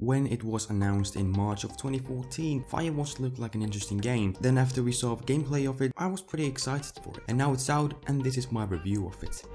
When it was announced in March of 2014, Firewatch looked like an interesting game. Then after we saw gameplay of it, I was pretty excited for it. And now it's out, and this is my review of it.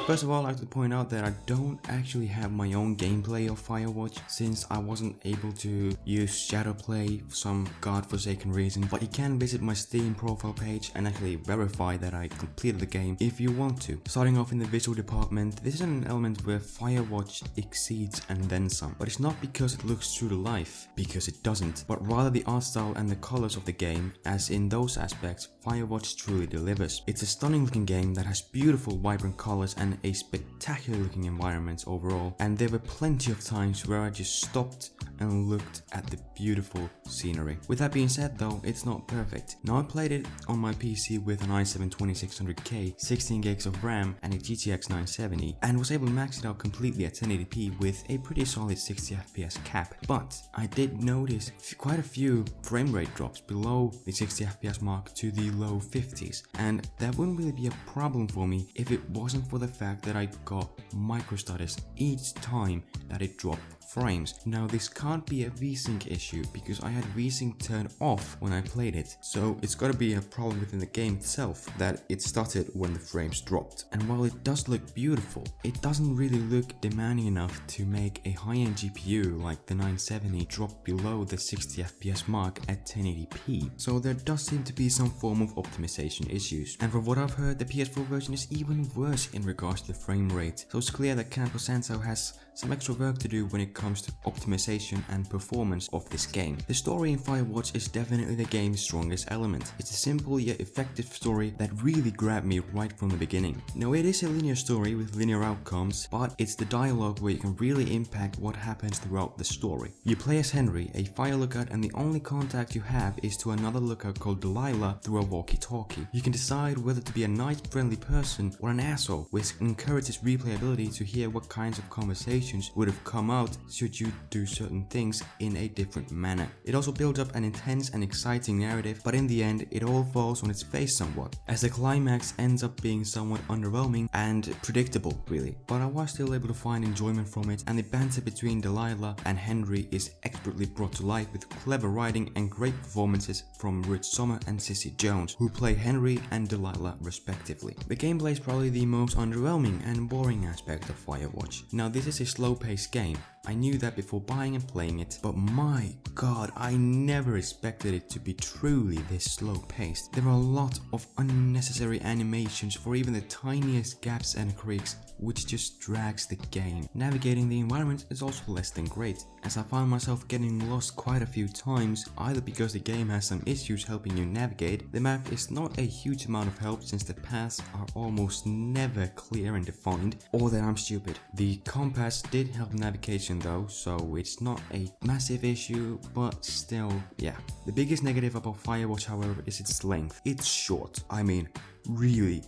First of all, I'd like to point out that I don't actually have my own gameplay of Firewatch since I wasn't able to use Shadowplay for some godforsaken reason, but you can visit my Steam profile page and actually verify that I completed the game if you want to. Starting off in the visual department, this is an element where Firewatch exceeds and then some, but it's not because it looks true to life, because it doesn't, but rather the art style and the colors of the game, as in those aspects, Firewatch truly delivers. It's a stunning looking game that has beautiful vibrant colors and a spectacular looking environment overall, and there were plenty of times where I just stopped and looked at the beautiful scenery. With that being said though, it's not perfect. Now I played it on my PC with an i7-2600K, 16 gigs of RAM and a GTX 970, and was able to max it out completely at 1080p with a pretty solid 60 FPS cap. But I did notice quite a few frame rate drops below the 60 FPS mark to the low 50s, and that wouldn't really be a problem for me if it wasn't for the fact that I got micro stutters each time that it dropped frames. Now this can't be a VSync issue because I had VSync turned off when I played it, so it's gotta be a problem within the game itself that it stuttered when the frames dropped. And while it does look beautiful, it doesn't really look demanding enough to make a high-end GPU like the 970 drop below the 60 FPS mark at 1080p. So there does seem to be some form of optimization issues, and from what I've heard, the PS4 version is even worse in regards to the frame rate, so it's clear that Campo Santo has some extra work to do when it comes to optimization and performance of this game. The story in Firewatch is definitely the game's strongest element. It's a simple yet effective story that really grabbed me right from the beginning. Now it is a linear story with linear outcomes, but it's the dialogue where you can really impact what happens throughout the story. You play as Henry, a fire lookout, and the only contact you have is to another lookout called Delilah through a walkie-talkie. You can decide whether to be a nice friendly person or an asshole, which encourages replayability to hear what kinds of conversations would have come out should you do certain things in a different manner. It also builds up an intense and exciting narrative, but in the end it all falls on its face somewhat, as the climax ends up being somewhat underwhelming and predictable really, but I was still able to find enjoyment from it, and the banter between Delilah and Henry is expertly brought to life with clever writing and great performances from Rich Sommer and Cissy Jones, who play Henry and Delilah respectively. The gameplay is probably the most underwhelming and boring aspect of Firewatch. Now this is a slow-paced game. I knew that before buying and playing it, but my god, I never expected it to be truly this slow-paced. There are a lot of unnecessary animations for even the tiniest gaps and creaks, which just drags the game. Navigating the environment is also less than great, as I found myself getting lost quite a few times, either because the game has some issues helping you navigate, the map is not a huge amount of help since the paths are almost never clear and defined, or that I'm stupid. The compass did help navigation though, so it's not a massive issue, but still, yeah. The biggest negative about Firewatch, however, is its length. It's short. I mean, really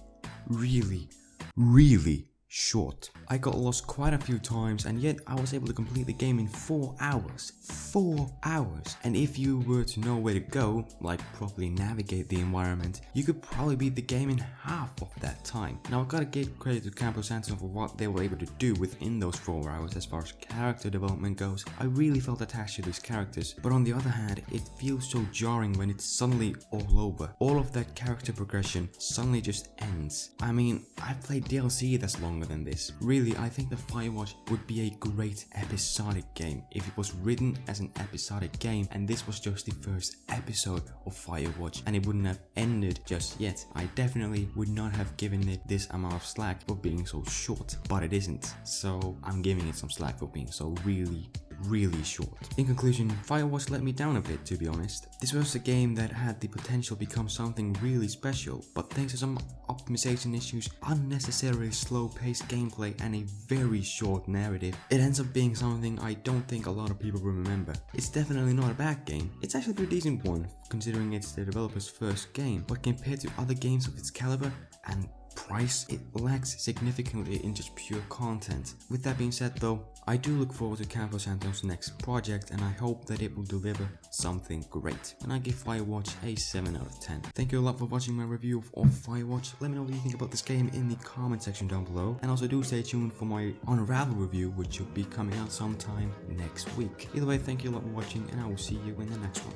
short. I got lost quite a few times, and yet I was able to complete the game in 4 hours. 4 hours! And if you were to know where to go, like properly navigate the environment, you could probably beat the game in half of that time. Now I gotta give credit to Campo Santo for what they were able to do within those 4 hours as far as character development goes. I really felt attached to these characters, but on the other hand, it feels so jarring when it's suddenly all over. All of that character progression suddenly just ends. I mean, I've played DLC that's longer than this. Really, I think that Firewatch would be a great episodic game if it was written as an episodic game, and this was just the first episode of Firewatch and it wouldn't have ended just yet. I definitely would not have given it this amount of slack for being so short, but it isn't, so I'm giving it some slack for being so really short. In conclusion, Firewatch let me down a bit, to be honest. This was a game that had the potential to become something really special, but thanks to some optimization issues, unnecessarily slow-paced gameplay, and a very short narrative, it ends up being something I don't think a lot of people will remember. It's definitely not a bad game. It's actually a pretty decent one, considering it's the developer's first game, but compared to other games of its caliber, and price, it lacks significantly in just pure content. With that being said though, I do look forward to Campo Santo's next project and I hope that it will deliver something great. And I give Firewatch a 7 out of 10. Thank you a lot for watching my review of Firewatch. Let me know what you think about this game in the comment section down below. And also do stay tuned for my Unravel review, which should be coming out sometime next week. Either way, thank you a lot for watching and I will see you in the next one.